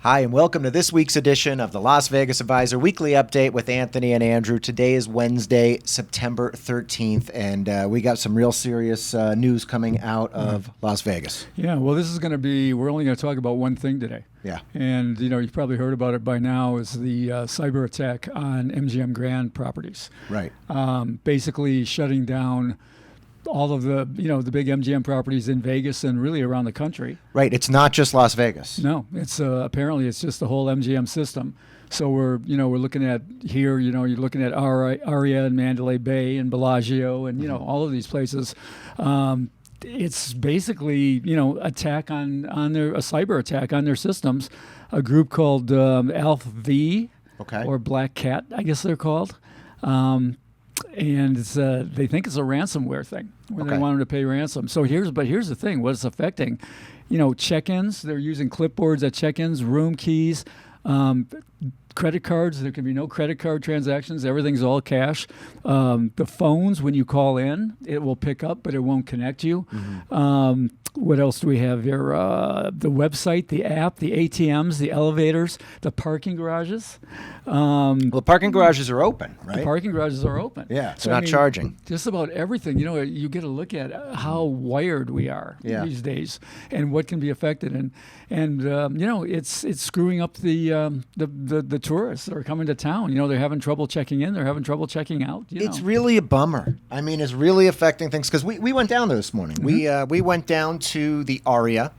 Hi, and welcome to this week's edition of the Las Vegas Advisor Weekly Update with Anthony and Andrew. Today is Wednesday, September 13th, and we got some real serious news coming out of Las Vegas. Yeah, well, this is going to be, we're only going to talk about one thing today. Yeah. And, you know, you've probably heard about it by now, is the cyber attack on MGM Grand properties. Right. Basically shutting down all of the, you know, the big MGM properties in Vegas and really around the country. Right. It's not just Las Vegas. No, it's apparently it's just the whole MGM system. So we're looking at here, you're looking at Aria and Mandalay Bay and Bellagio and, all of these places. It's basically, a cyber attack on their systems. A group called Alpha V, or Black Cat, I guess they're called. And it's, they think it's a ransomware thing when they want them to pay ransom. So here's the thing: what it's affecting, check-ins. They're using clipboards at check-ins, room keys, credit cards. There can be no credit card transactions. Everything's all cash. The phones, when you call in, it will pick up, but it won't connect you. Mm-hmm. What else do we have here? The website, the app, the ATMs, the elevators, the parking garages. Well, parking garages are open, right? The parking garages are open. Yeah, so not charging. Just about everything. You get a look at how wired we are these days and what can be affected. And it's screwing up the tourists that are coming to town. They're having trouble checking in. They're having trouble checking out. It's really a bummer. I mean, it's really affecting things because we went down there this morning. Mm-hmm. We went down to the Aria,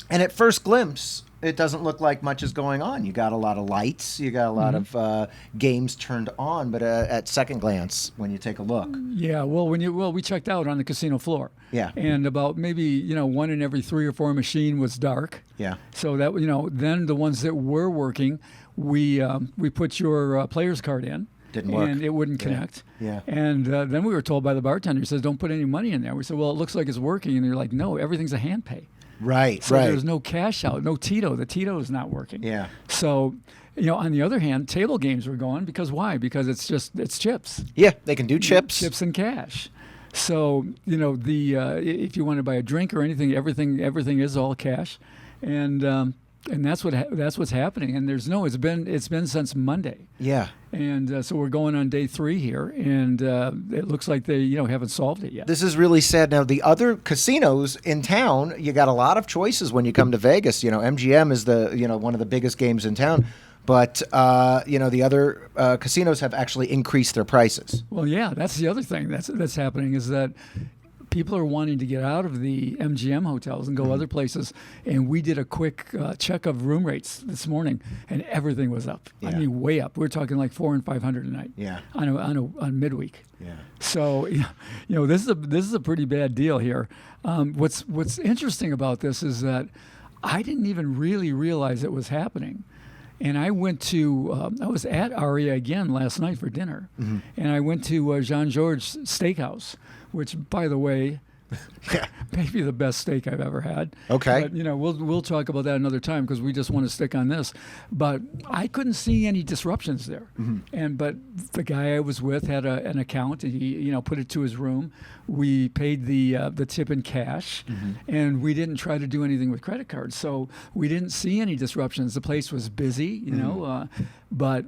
and at first glimpse, it doesn't look like much is going on. You got a lot of lights, you got a lot of games turned on, but at second glance, when you take a look, we checked out on the casino floor. Yeah, and about maybe one in every 3 or 4 machine was dark. Yeah, so that then the ones that were working, we put your player's card in. Didn't work. And it wouldn't connect. Yeah. And then we were told by the bartender, he says, don't put any money in there. We said, well, it looks like it's working. And they're like, no, everything's a hand pay. Right, so there's no cash out, no Tito. The Tito is not working. Yeah. So, on the other hand, table games were going because why? Because it's chips. Yeah, they can do chips. Chips and cash. So, if you want to buy a drink or anything, everything is all cash. And that's what's happening. And it's been since Monday. Yeah. And so we're going on day 3 here, and it looks like they haven't solved it yet. This is really sad. Now the other casinos in town, you got a lot of choices when you come to Vegas. MGM is the one of the biggest games in town, but the other casinos have actually increased their prices. Well, yeah, that's the other thing that's happening is that people are wanting to get out of the MGM hotels and go other places. And we did a quick check of room rates this morning, and everything was up. Yeah. I mean, way up. We're talking like $400 and $500 a night. Yeah. On midweek. Yeah. So, this is a pretty bad deal here. What's interesting about this is that I didn't even really realize it was happening. And I went to, I was at Aria again last night for dinner. Mm-hmm. And I went to Jean-Georges Steakhouse, which, by the way, maybe the best steak I've ever had. Okay. But, we'll talk about that another time because we just want to stick on this. But I couldn't see any disruptions there. Mm-hmm. But the guy I was with had an account, and he, put it to his room. We paid the tip in cash, and we didn't try to do anything with credit cards. So we didn't see any disruptions. The place was busy, but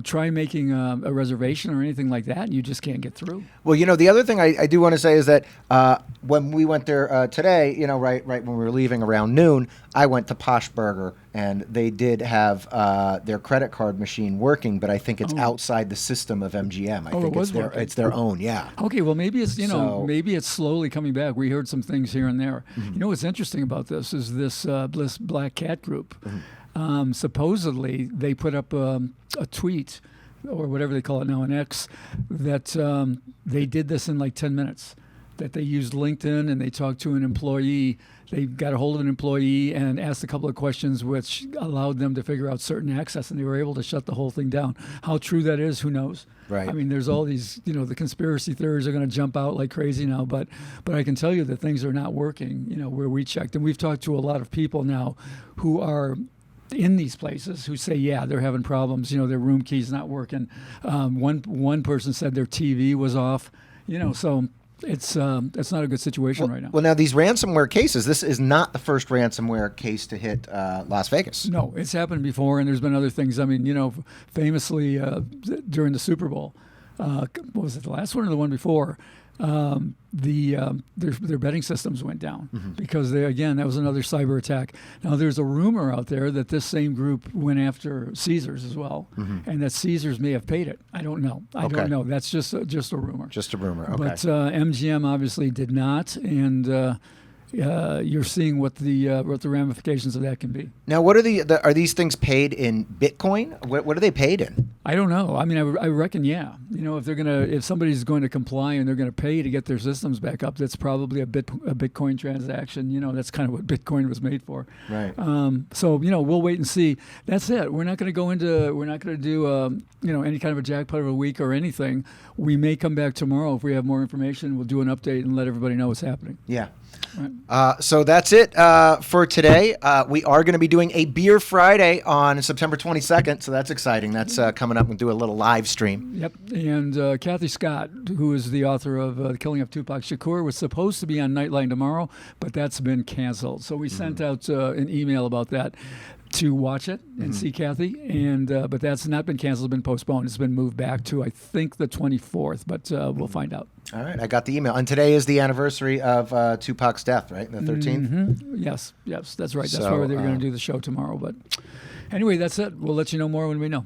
try making a reservation or anything like that, and you just can't get through. Well, the other thing I do want to say is that when we went there today, right when we were leaving around noon, I went to Posh Burger, and they did have their credit card machine working, but I think it's outside the system of MGM. I think it's their own, yeah. Okay, well, maybe it's maybe it's slowly coming back. We heard some things here and there. Mm-hmm. What's interesting about this is this Black Cat group. Mm-hmm. Supposedly, they put up a tweet, or whatever they call it now, an X, that they did this in like 10 minutes, that they used LinkedIn and they talked to an employee. They got a hold of an employee and asked a couple of questions which allowed them to figure out certain access, and they were able to shut the whole thing down. How true that is, who knows? Right. I mean, there's all these, the conspiracy theories are going to jump out like crazy now, but I can tell you that things are not working, where we checked. And we've talked to a lot of people now who are in these places who say, yeah, they're having problems. Their room key's not working. One person said their TV was off. So it's not a good situation right now. Well, now these ransomware cases, this is not the first ransomware case to hit Las Vegas. No, it's happened before, and there's been other things. I mean, famously during the Super Bowl, what was it, the last one or the one before? Their betting systems went down because that was another cyber attack. Now there's a rumor out there that this same group went after Caesars as well, and that Caesars may have paid it. I don't know. I don't know. That's just a rumor. Just a rumor. Okay. But MGM obviously did not, and you're seeing what the ramifications of that can be. Now, what are are these things paid in Bitcoin? What are they paid in? I don't know. I mean, I reckon, yeah. If somebody's going to comply and they're going to pay to get their systems back up, that's probably a Bitcoin transaction. That's kind of what Bitcoin was made for. Right. So we'll wait and see. That's it. We're not going to go into. We're not going to do any kind of a jackpot of a week or anything. We may come back tomorrow if we have more information. We'll do an update and let everybody know what's happening. Yeah. Right. So that's it for today. We are going to be doing a Beer Friday on September 22nd, so that's exciting. That's coming up. We'll do a little live stream. Yep. And Kathy Scott, who is the author of The Killing of Tupac Shakur, was supposed to be on Nightline tomorrow, but that's been canceled. So we sent out an email about that to watch it and see Kathy, but that's not been canceled, it's been postponed. It's been moved back to, I think, the 24th, but we'll find out. All right, I got the email. And today is the anniversary of Tupac's death, right? The 13th? Yes, that's right. That's why they're going to do the show tomorrow. But anyway, that's it. We'll let you know more when we know.